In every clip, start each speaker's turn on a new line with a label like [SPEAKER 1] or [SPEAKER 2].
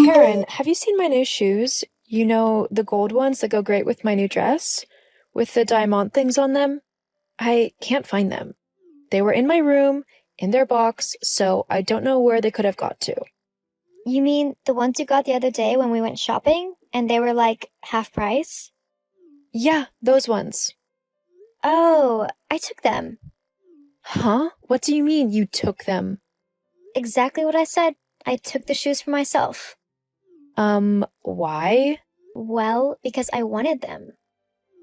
[SPEAKER 1] Karen, have you seen my new shoes? You know, the gold ones that go great with my new dress? With the diamond things on them? I can't find them. They were in my room, in their box, so I don't know where they could have got to.
[SPEAKER 2] You mean the ones you got the other day when we went shopping and they were like half price?
[SPEAKER 1] Yeah, those ones.
[SPEAKER 2] Oh, I took them.
[SPEAKER 1] Huh? What do you mean you took them?
[SPEAKER 2] Exactly what I said. I took the shoes for myself.
[SPEAKER 1] Why?
[SPEAKER 2] Well, because I wanted them.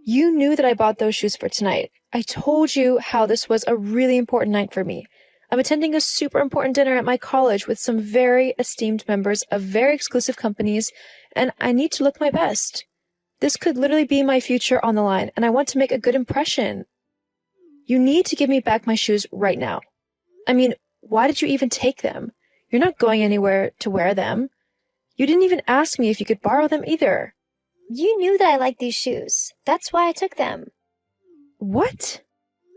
[SPEAKER 1] You knew that I bought those shoes for tonight. I told you how this was a really important night for me. I'm attending a super important dinner at my college with some very esteemed members of very exclusive companies, and I need to look my best. This could literally be my future on the line, and I want to make a good impression. You need to give me back my shoes right now. I mean, why did you even take them? You're not going anywhere to wear them. You didn't even ask me if you could borrow them either.
[SPEAKER 2] You knew that I liked these shoes. That's why I took them.
[SPEAKER 1] What?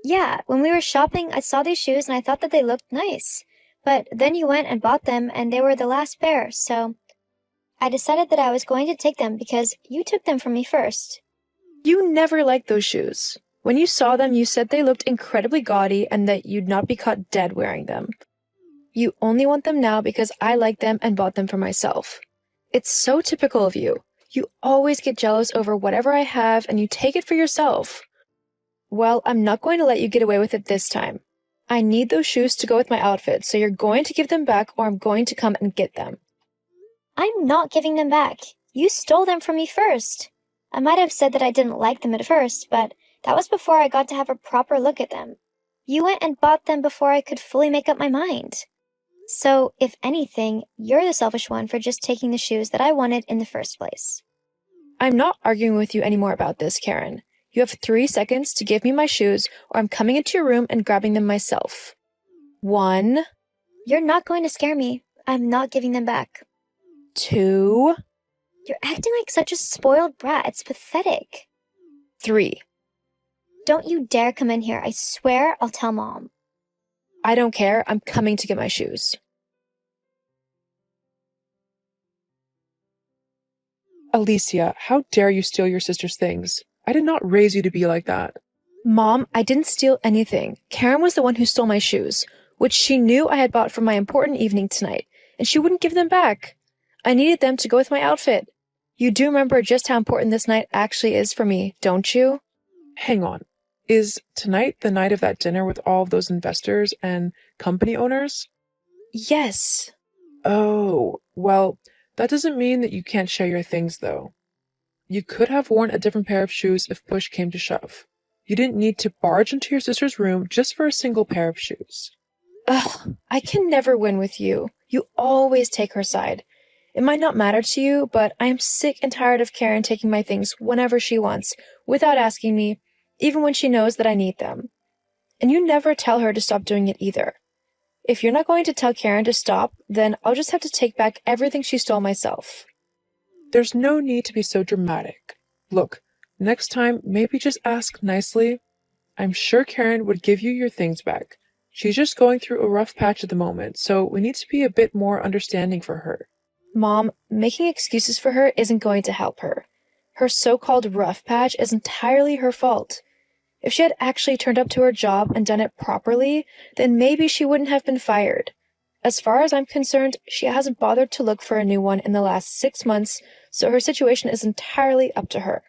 [SPEAKER 2] Yeah, when we were shopping, I saw these shoes and I thought that they looked nice. But then you went and bought them and they were the last pair, so I decided that I was going to take them because you took them from me first.
[SPEAKER 1] You never liked those shoes. When you saw them, you said they looked incredibly gaudy and that you'd not be caught dead wearing them. You only want them now because I like them and bought them for myself. It's so typical of you. You always get jealous over whatever I have and you take it for yourself. Well, I'm not going to let you get away with it this time. I need those shoes to go with my outfit, so you're going to give them back or I'm going to come and get them.
[SPEAKER 2] I'm not giving them back. You stole them from me first. I might have said that I didn't like them at first, but that was before I got to have a proper look at them. You went and bought them before I could fully make up my mind. So, if anything, you're the selfish one for just taking the shoes that I wanted in the first place.
[SPEAKER 1] I'm not arguing with you anymore about this, Karen. You have 3 seconds to give me my shoes or I'm coming into your room and grabbing them myself. 1,
[SPEAKER 2] You're not going to scare me. I'm not giving them back.
[SPEAKER 1] 2,
[SPEAKER 2] You're acting like such a spoiled brat. It's pathetic.
[SPEAKER 1] 3.
[SPEAKER 2] Don't you dare come in here. I swear I'll tell Mom.
[SPEAKER 1] I don't care. I'm coming to get my shoes.
[SPEAKER 3] Alicia, how dare you steal your sister's things? I did not raise you to be like that.
[SPEAKER 1] Mom, I didn't steal anything. Karen was the one who stole my shoes, which she knew I had bought for my important evening tonight, and she wouldn't give them back. I needed them to go with my outfit. You do remember just how important this night actually is for me, don't you?
[SPEAKER 3] Hang on. Is tonight the night of that dinner with all of those investors and company owners?
[SPEAKER 1] Yes.
[SPEAKER 3] Oh, well, that doesn't mean that you can't share your things, though. You could have worn a different pair of shoes if push came to shove. You didn't need to barge into your sister's room just for a single pair of shoes.
[SPEAKER 1] Ugh, I can never win with you. You always take her side. It might not matter to you, but I am sick and tired of Karen taking my things whenever she wants, without asking me, even when she knows that I need them. And you never tell her to stop doing it either. If you're not going to tell Karen to stop, then I'll just have to take back everything she stole myself.
[SPEAKER 3] There's no need to be so dramatic. Look, next time, maybe just ask nicely. I'm sure Karen would give you your things back. She's just going through a rough patch at the moment, so we need to be a bit more understanding for her.
[SPEAKER 1] Mom, making excuses for her isn't going to help her. Her so-called rough patch is entirely her fault. If she had actually turned up to her job and done it properly, then maybe she wouldn't have been fired. As far as I'm concerned, she hasn't bothered to look for a new one in the last 6 months, so her situation is entirely up to her.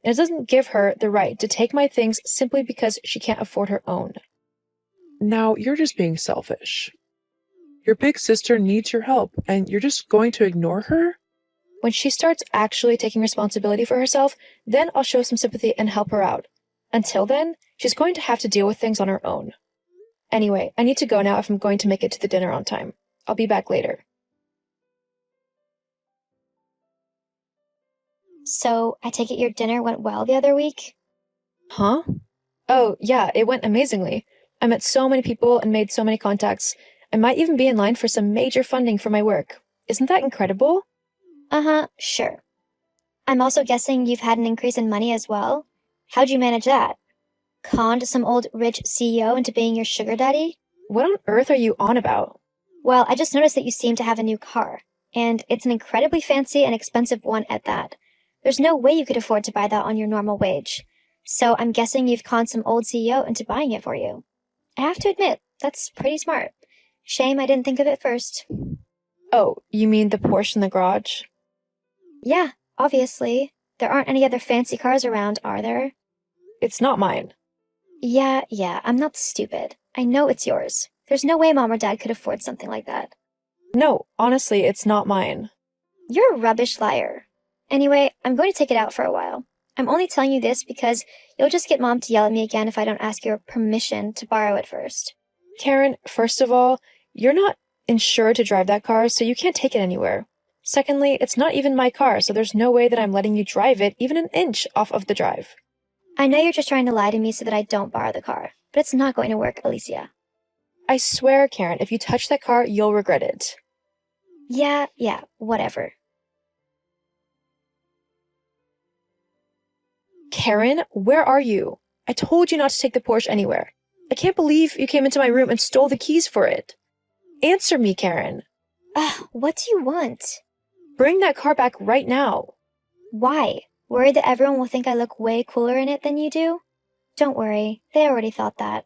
[SPEAKER 1] And it doesn't give her the right to take my things simply because she can't afford her own.
[SPEAKER 3] Now, you're just being selfish. Your big sister needs your help, and you're just going to ignore her?
[SPEAKER 1] When she starts actually taking responsibility for herself, then I'll show some sympathy and help her out. Until then, she's going to have to deal with things on her own. Anyway, I need to go now if I'm going to make it to the dinner on time. I'll be back later.
[SPEAKER 2] So, I take it your dinner went well the other week?
[SPEAKER 1] Huh? Oh, yeah, it went amazingly. I met so many people and made so many contacts. I might even be in line for some major funding for my work. Isn't that incredible?
[SPEAKER 2] Uh-huh, sure. I'm also guessing you've had an increase in money as well? How'd you manage that? Conned some old rich CEO into being your sugar daddy?
[SPEAKER 1] What on earth are you on about?
[SPEAKER 2] Well, I just noticed that you seem to have a new car. and it's an incredibly fancy and expensive one at that. There's no way you could afford to buy that on your normal wage. So I'm guessing you've conned some old CEO into buying it for you. I have to admit, that's pretty smart. Shame I didn't think of it first.
[SPEAKER 1] Oh, you mean the Porsche in the garage?
[SPEAKER 2] Yeah, obviously. There aren't any other fancy cars around, are there?
[SPEAKER 1] It's not mine.
[SPEAKER 2] Yeah, I'm not stupid. I know it's yours. There's no way Mom or Dad could afford something like that.
[SPEAKER 1] No, honestly, it's not mine.
[SPEAKER 2] You're a rubbish liar. Anyway, I'm going to take it out for a while. I'm only telling you this because you'll just get Mom to yell at me again if I don't ask your permission to borrow it first.
[SPEAKER 1] Karen, first of all, you're not insured to drive that car, so you can't take it anywhere. Secondly, it's not even my car, so there's no way that I'm letting you drive it even an inch off of the drive.
[SPEAKER 2] I know you're just trying to lie to me so that I don't borrow the car, but it's not going to work, Alicia.
[SPEAKER 1] I swear, Karen, if you touch that car, you'll regret it.
[SPEAKER 2] Yeah, whatever.
[SPEAKER 1] Karen, where are you? I told you not to take the Porsche anywhere. I can't believe you came into my room and stole the keys for it. Answer me, Karen.
[SPEAKER 2] What do you want?
[SPEAKER 1] Bring that car back right now.
[SPEAKER 2] Why? Worried that everyone will think I look way cooler in it than you do? Don't worry, they already thought that.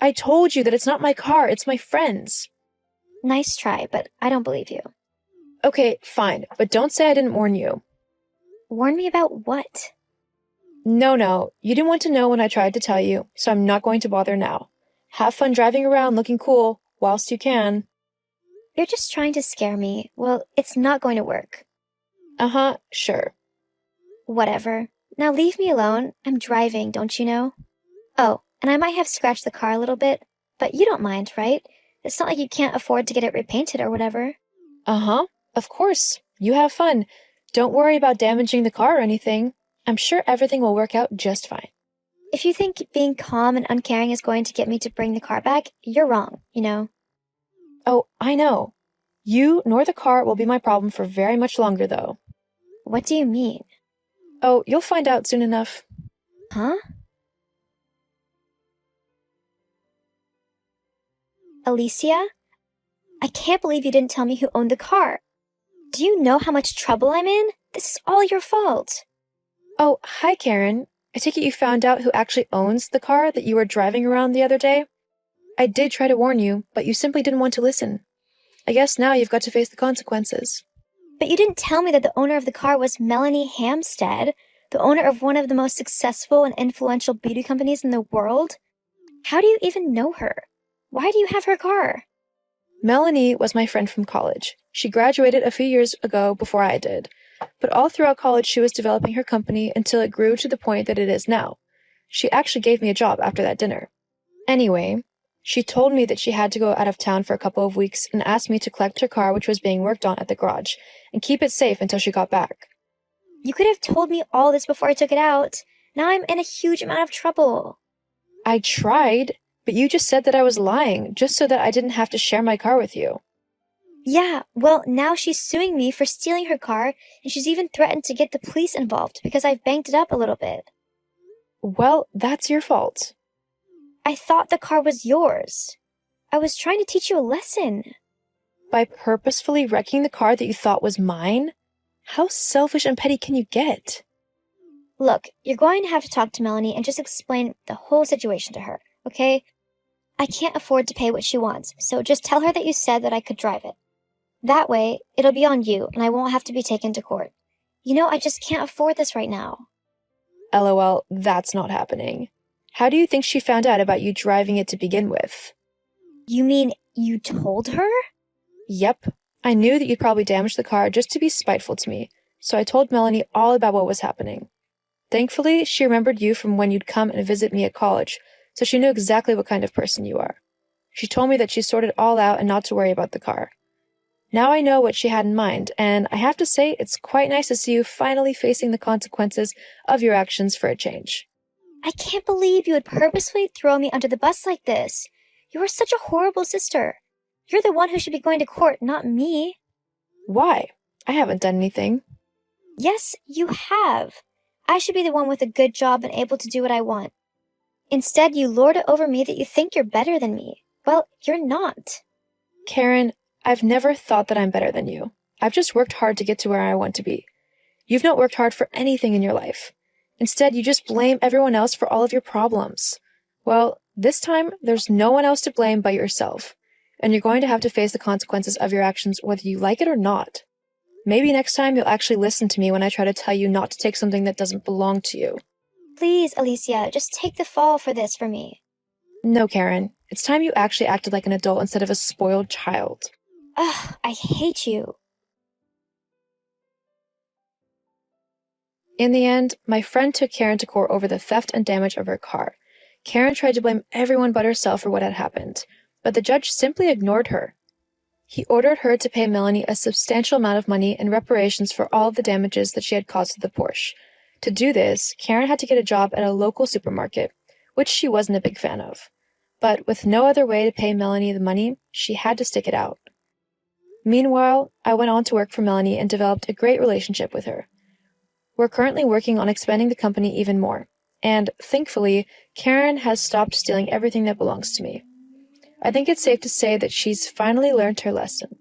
[SPEAKER 1] I told you that it's not my car, it's my friend's.
[SPEAKER 2] Nice try, but I don't believe you.
[SPEAKER 1] Okay, fine, but don't say I didn't warn you.
[SPEAKER 2] Warn me about what?
[SPEAKER 1] No, you didn't want to know when I tried to tell you, so I'm not going to bother now. Have fun driving around looking cool, whilst you can.
[SPEAKER 2] You're just trying to scare me. Well, it's not going to work.
[SPEAKER 1] Uh-huh, sure.
[SPEAKER 2] Whatever. Now leave me alone. I'm driving, don't you know? Oh, and I might have scratched the car a little bit, but you don't mind, right? It's not like you can't afford to get it repainted or whatever.
[SPEAKER 1] Uh-huh, of course. You have fun. Don't worry about damaging the car or anything. I'm sure everything will work out just fine.
[SPEAKER 2] If you think being calm and uncaring is going to get me to bring the car back, you're wrong, you know.
[SPEAKER 1] Oh, I know. You nor the car will be my problem for very much longer, though.
[SPEAKER 2] What do you mean?
[SPEAKER 1] Oh, you'll find out soon enough.
[SPEAKER 2] Huh? Alicia? I can't believe you didn't tell me who owned the car. Do you know how much trouble I'm in? This is all your fault.
[SPEAKER 1] Oh, hi, Karen. I take it you found out who actually owns the car that you were driving around the other day? I did try to warn you, but you simply didn't want to listen. I guess now you've got to face the consequences.
[SPEAKER 2] But you didn't tell me that the owner of the car was Melanie Hampstead, the owner of one of the most successful and influential beauty companies in the world. How do you even know her? Why do you have her car?
[SPEAKER 1] Melanie was my friend from college. She graduated a few years ago before I did. But all throughout college, she was developing her company until it grew to the point that it is now. She actually gave me a job after that dinner. Anyway, she told me that she had to go out of town for a couple of weeks and asked me to collect her car, which was being worked on at the garage, and keep it safe until she got back.
[SPEAKER 2] You could have told me all this before I took it out. Now I'm in a huge amount of trouble.
[SPEAKER 1] I tried, but you just said that I was lying, just so that I didn't have to share my car with you.
[SPEAKER 2] Yeah, well, now she's suing me for stealing her car, and she's even threatened to get the police involved because I've banked it up a little bit.
[SPEAKER 1] Well, that's your fault.
[SPEAKER 2] I thought the car was yours. I was trying to teach you a lesson.
[SPEAKER 1] By purposefully wrecking the car that you thought was mine? How selfish and petty can you get?
[SPEAKER 2] Look, you're going to have to talk to Melanie and just explain the whole situation to her, okay? I can't afford to pay what she wants, so just tell her that you said that I could drive it. That way, it'll be on you, and I won't have to be taken to court. You know, I just can't afford this right now.
[SPEAKER 1] LOL, that's not happening. How do you think she found out about you driving it to begin with?
[SPEAKER 2] You mean you told her?
[SPEAKER 1] Yep. I knew that you'd probably damage the car just to be spiteful to me, so I told Melanie all about what was happening. Thankfully, she remembered you from when you'd come and visit me at college, so she knew exactly what kind of person you are. She told me that she sorted it all out and not to worry about the car. Now I know what she had in mind, and I have to say it's quite nice to see you finally facing the consequences of your actions for a change.
[SPEAKER 2] I can't believe you would purposefully throw me under the bus like this. You are such a horrible sister. You're the one who should be going to court, not me.
[SPEAKER 1] Why? I haven't done anything.
[SPEAKER 2] Yes, you have. I should be the one with a good job and able to do what I want. Instead, you lord it over me that you think you're better than me. Well, you're not.
[SPEAKER 1] Karen, I've never thought that I'm better than you. I've just worked hard to get to where I want to be. You've not worked hard for anything in your life. Instead, you just blame everyone else for all of your problems. Well, this time, there's no one else to blame but yourself, and you're going to have to face the consequences of your actions whether you like it or not. Maybe next time you'll actually listen to me when I try to tell you not to take something that doesn't belong to you.
[SPEAKER 2] Please, Alicia, just take the fall for this for me.
[SPEAKER 1] No, Karen. It's time you actually acted like an adult instead of a spoiled child.
[SPEAKER 2] Ugh, I hate you.
[SPEAKER 1] In the end, my friend took Karen to court over the theft and damage of her car. Karen tried to blame everyone but herself for what had happened, but the judge simply ignored her. He ordered her to pay Melanie a substantial amount of money in reparations for all of the damages that she had caused to the Porsche. To do this, Karen had to get a job at a local supermarket, which she wasn't a big fan of. But with no other way to pay Melanie the money, she had to stick it out. Meanwhile, I went on to work for Melanie and developed a great relationship with her. We're currently working on expanding the company even more, and thankfully, Karen has stopped stealing everything that belongs to me. I think it's safe to say that she's finally learned her lesson.